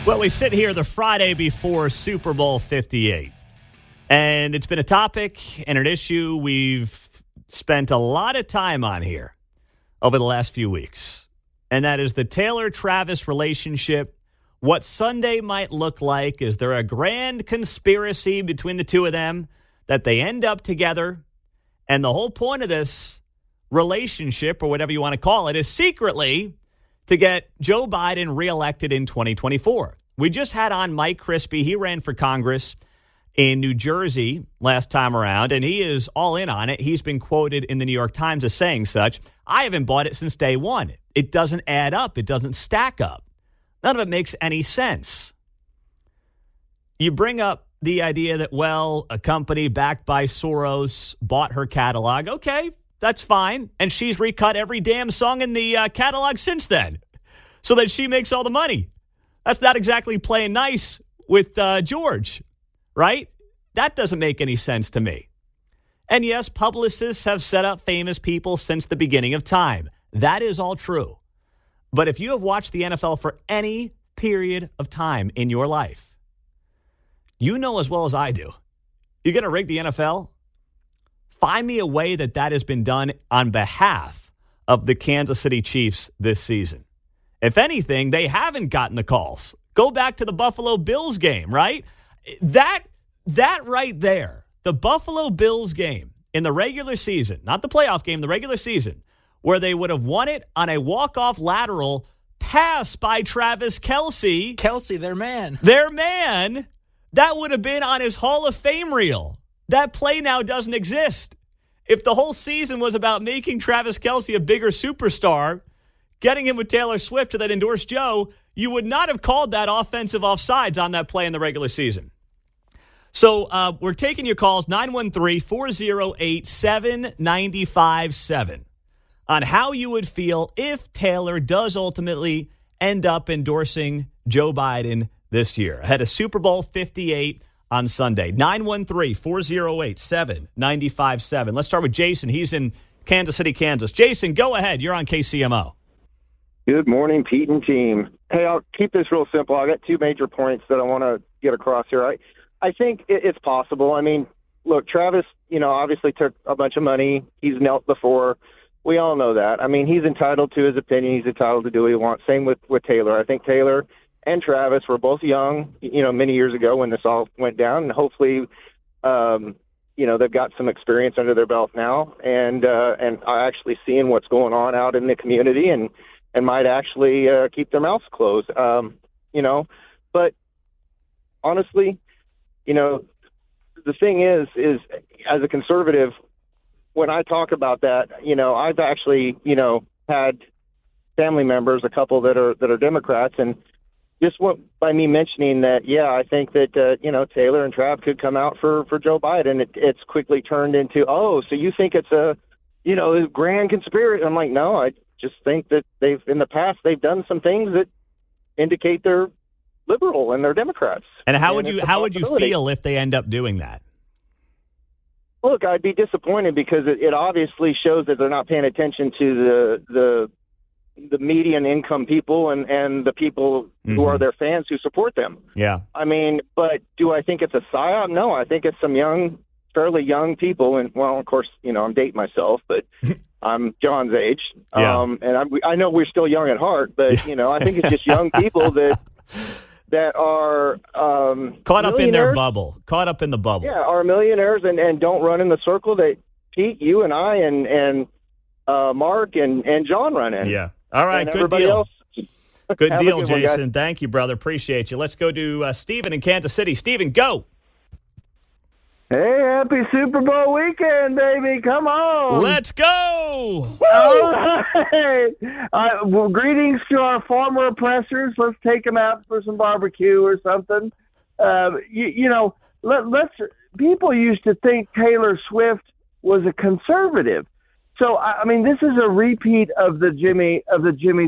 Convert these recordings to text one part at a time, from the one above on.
Well, we sit here the Friday before Super Bowl 58, and it's been a topic and an issue we've spent a lot of time on here over the last few weeks, and that is the Taylor-Travis relationship, what Sunday might look like. Is there a grand conspiracy between the two of them that they end up together? And the whole point of this relationship, or whatever you want to call it, is secretly to get Joe Biden reelected in 2024. We just had on Mike Crispy. He ran for Congress in New Jersey last time around, and he is all in on it. He's been quoted in the New York Times as saying such. I haven't bought it since day one. It doesn't add up. It doesn't stack up. None of it makes any sense. You bring up the idea that, well, a company backed by Soros bought her catalog. Okay, that's fine. And she's recut every damn song in the catalog since then so that she makes all the money. That's not exactly playing nice with George, right? That doesn't make any sense to me. And yes, publicists have set up famous people since the beginning of time. That is all true. But if you have watched the NFL for any period of time in your life, you know as well as I do, you're going to rig the NFL? Find me a way that has been done on behalf of the Kansas City Chiefs this season. If anything, they haven't gotten the calls. Go back to the Buffalo Bills game, right? That right there, the Buffalo Bills game in the regular season, not the playoff game, the regular season, where they would have won it on a walk-off lateral pass by Travis Kelce. Kelce, their man. Their man. That would have been on his Hall of Fame reel. That play now doesn't exist. If the whole season was about making Travis Kelce a bigger superstar, getting him with Taylor Swift to that endorse Joe, you would not have called that offensive offsides on that play in the regular season. So we're taking your calls, 913-408-7957, on how you would feel if Taylor does ultimately end up endorsing Joe Biden this year, ahead of Super Bowl 58 on Sunday. 913-408-7957. Let's start with Jason. He's in Kansas City, Kansas. Jason, go ahead. You're on KCMO. Good morning, Pete and team. Hey, I'll keep this real simple. I got two major points that I want to get across here. I think it's possible. I mean, look, Travis, obviously took a bunch of money. He's knelt before. We all know that. I mean, he's entitled to his opinion. He's entitled to do what he wants. Same with Taylor. I think Taylor and Travis were both young, many years ago when this all went down, and hopefully, they've got some experience under their belt now, and are actually seeing what's going on out in the community, and might actually keep their mouths closed, But honestly, the thing is as a conservative, when I talk about that, I've actually, had family members, a couple that are Democrats, and just by me mentioning that, I think that, Taylor and Trav could come out for Joe Biden. It's quickly turned into, so you think it's a grand conspiracy. I'm like, no, I just think that in the past, they've done some things that indicate they're liberal and they're Democrats. And how would you feel if they end up doing that? Look, I'd be disappointed because it obviously shows that they're not paying attention to the median income people and the people who are their fans who support them. Yeah. I mean, but do I think it's a psyop? No, I think it's some fairly young people. And, well, of course, I'm dating myself, but I'm John's age. Yeah. And I know we're still young at heart, but, I think it's just young people that are caught up in their bubble. Caught up in the bubble. Yeah, are millionaires and don't run in the circle that Pete, you and I and Mark and John run in. Yeah. All right, good deal. Good deal, Jason. Thank you, brother. Appreciate you. Let's go to Stephen in Kansas City. Stephen, go. Hey, happy Super Bowl weekend, baby. Come on. Let's go. All right. Well, greetings to our former oppressors. Let's take them out for some barbecue or something. People used to think Taylor Swift was a conservative. So, I mean, this is a repeat of the Jimmy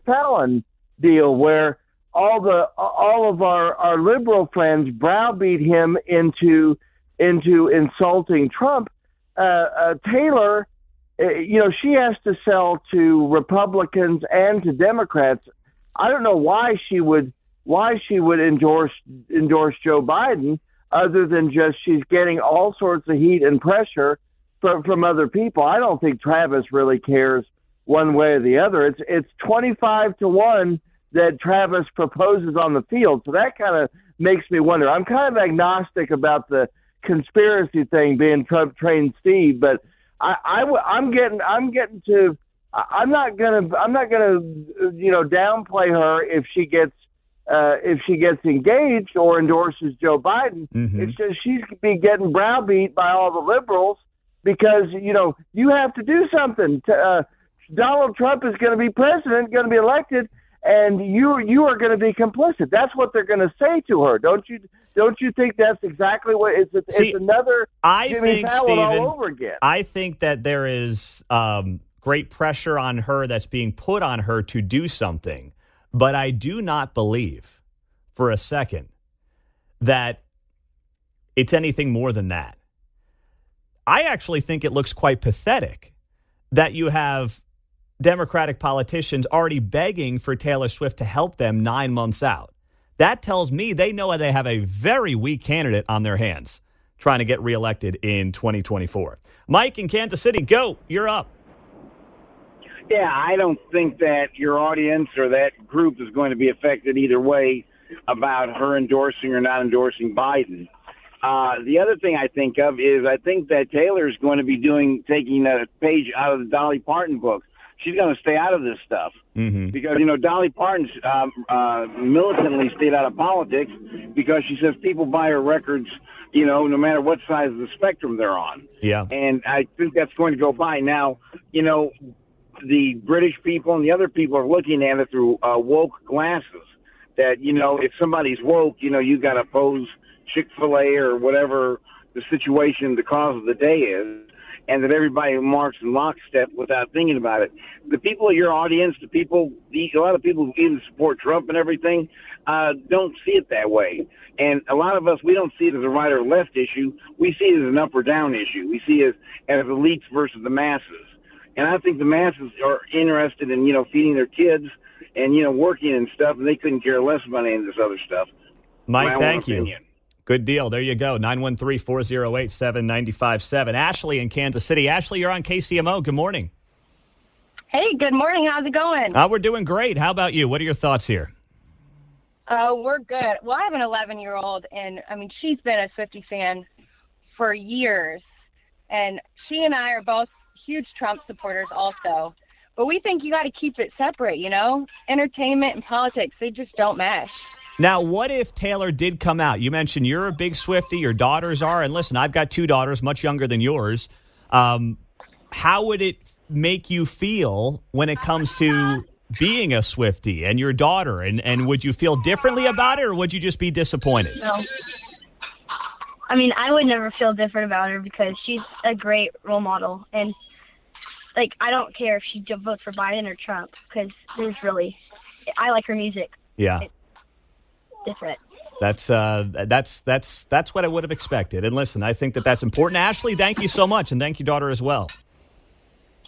Fallon deal where all of our liberal friends browbeat him into insulting Trump. Taylor, she has to sell to Republicans and to Democrats. I don't know why she would why she would endorse Joe Biden, other than just she's getting all sorts of heat and pressure from other people. I don't think Travis really cares one way or the other. It's 25-1 that Travis proposes on the field, so that kind of makes me wonder. I'm kind of agnostic about the conspiracy thing being Trump trained Steve, but I'm not gonna downplay her if she gets engaged or endorses Joe Biden. Mm-hmm. It's just she's be getting browbeat by all the liberals because you have to do something. Donald Trump is going to be president, going to be elected, and you are going to be complicit. That's what they're going to say to her. Don't you think that's exactly what it's another Jimmy Fallon all over again? I think that there is great pressure on her that's being put on her to do something, but I do not believe for a second that it's anything more than that. I actually think it looks quite pathetic that you have Democratic politicians already begging for Taylor Swift to help them 9 months out. That tells me they know they have a very weak candidate on their hands trying to get reelected in 2024. Mike in Kansas City, go. You're up. Yeah, I don't think that your audience or that group is going to be affected either way about her endorsing or not endorsing Biden. The other thing I think of is I think that Taylor is going to be taking a page out of the Dolly Parton book. She's going to stay out of this stuff because, Dolly Parton militantly stayed out of politics because she says people buy her records, no matter what side of the spectrum they're on. Yeah. And I think that's going to go by. Now, the British people and the other people are looking at it through woke glasses that, if somebody's woke, you got to oppose Chick-fil-A or whatever the situation, the cause of the day is, and that everybody marks in lockstep without thinking about it. The people of your audience, a lot of people who even support Trump and everything, don't see it that way. And a lot of us, we don't see it as a right or left issue. We see it as an up or down issue. We see it as elites versus the masses. And I think the masses are interested in, feeding their kids and, working and stuff, and they couldn't care less about any of this other stuff. Mike, thank you. Good deal. There you go. 913-408-7957. Ashley in Kansas City. Ashley, you're on KCMO. Good morning. Hey, good morning. How's it going? We're doing great. How about you? What are your thoughts here? We're good. Well, I have an 11-year-old, and, she's been a Swiftie fan for years. And she and I are both huge Trump supporters also. But we think you got to keep it separate, Entertainment and politics, they just don't mesh. Now, what if Taylor did come out? You mentioned you're a big Swiftie, your daughters are, and listen, I've got 2 daughters, much younger than yours. How would it make you feel when it comes to being a Swiftie and your daughter? And would you feel differently about it, or would you just be disappointed? No. I would never feel different about her because she's a great role model. And, I don't care if she votes for Biden or Trump because I like her music. Yeah. Different. That's what I would have expected. And listen, I think that's important. Ashley, thank you so much, and thank your daughter as well.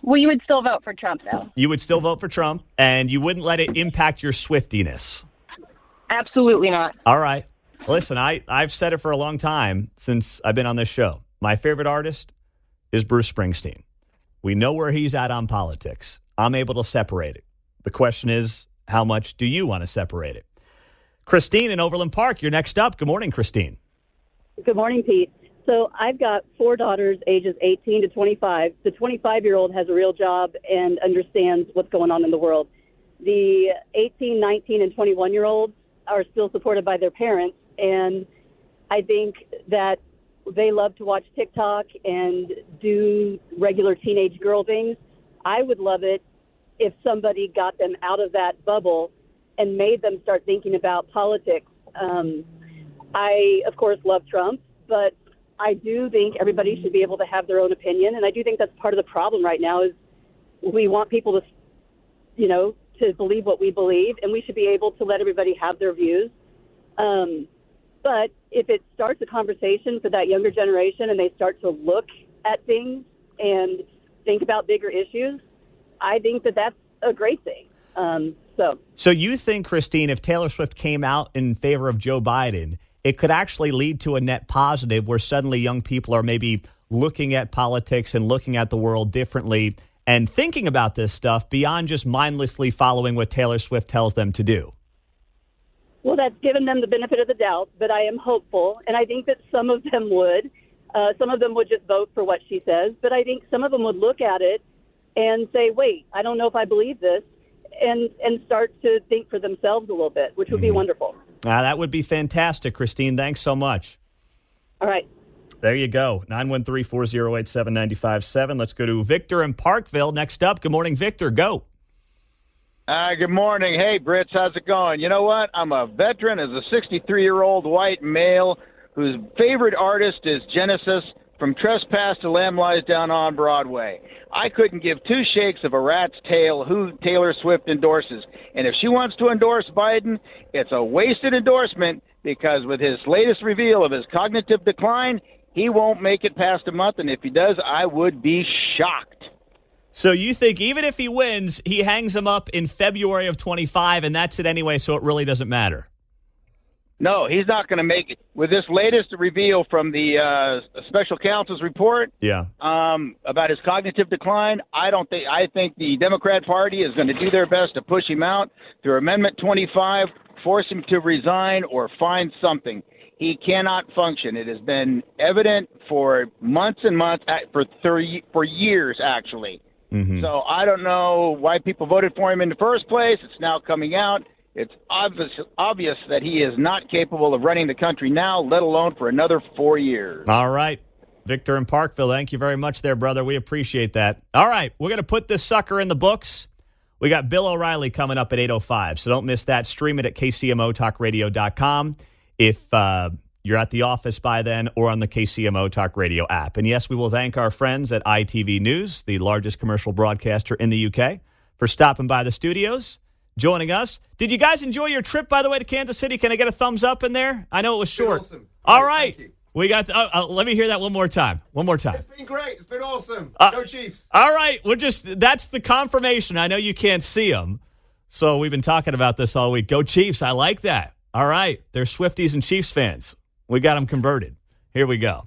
Well, you would still vote for Trump, though. You would still vote for Trump, and you wouldn't let it impact your Swiftiness. Absolutely not. All right. Listen, I've said it for a long time since I've been on this show. My favorite artist is Bruce Springsteen. We know where he's at on politics. I'm able to separate it. The question is, how much do you want to separate it? Christine in Overland Park, you're next up. Good morning, Christine. Good morning, Pete. So I've got 4 daughters, ages 18 to 25. The 25-year-old has a real job and understands what's going on in the world. The 18, 19, and 21-year-olds are still supported by their parents, and I think that they love to watch TikTok and do regular teenage girl things. I would love it if somebody got them out of that bubble and made them start thinking about politics. I, of course, love Trump, but I do think everybody should be able to have their own opinion, and I do think that's part of the problem right now is we want people to, to believe what we believe, and we should be able to let everybody have their views. But if it starts a conversation for that younger generation and they start to look at things and think about bigger issues, I think that that's a great thing. So you think, Christine, if Taylor Swift came out in favor of Joe Biden, it could actually lead to a net positive where suddenly young people are maybe looking at politics and looking at the world differently and thinking about this stuff beyond just mindlessly following what Taylor Swift tells them to do? Well, that's given them the benefit of the doubt, but I am hopeful, and I think that some of them would. Some of them would just vote for what she says, but I think some of them would look at it and say, wait, I don't know if I believe this, and start to think for themselves a little bit, which would be wonderful. That would be fantastic, Christine. Thanks so much. All right. There you go. 913-408-7957. Let's go to Victor in Parkville next up. Good morning, Victor. Go. Good morning. Hey, Brits, how's it going? You know what? I'm a veteran as a 63-year-old white male whose favorite artist is Genesis, from Trespass to Lamb Lies Down on Broadway. I couldn't give two shakes of a rat's tail who Taylor Swift endorses. And if she wants to endorse Biden, it's a wasted endorsement because with his latest reveal of his cognitive decline, he won't make it past a month. And if he does, I would be shocked. So you think even if he wins, he hangs him up in February of 25, and that's it anyway, so it really doesn't matter? No, he's not going to make it. With this latest reveal from the special counsel's report about his cognitive decline, I think the Democrat Party is going to do their best to push him out through Amendment 25, force him to resign or find something. He cannot function. It has been evident for months and months, for years, actually. Mm-hmm. So I don't know why people voted for him in the first place. It's now coming out. It's obvious that he is not capable of running the country now, let alone for another 4 years. All right. Victor in Parkville, thank you very much there, brother. We appreciate that. All right, we're going to put this sucker in the books. We got Bill O'Reilly coming up at 8:05, so don't miss that. Stream it at KCMOTalkRadio.com if you're at the office by then or on the KCMO Talk Radio app. And yes, we will thank our friends at ITV News, the largest commercial broadcaster in the UK, for stopping by the studios, joining us. Did you guys enjoy your trip, by the way, to Kansas City? Can I get a thumbs up in there? I know it was short. Awesome. All right. We got. Let me hear that one more time. One more time. It's been great. It's been awesome. Go Chiefs. All right. That's the confirmation. I know you can't see them. So we've been talking about this all week. Go Chiefs. I like that. All right. They're Swifties and Chiefs fans. We got them converted. Here we go.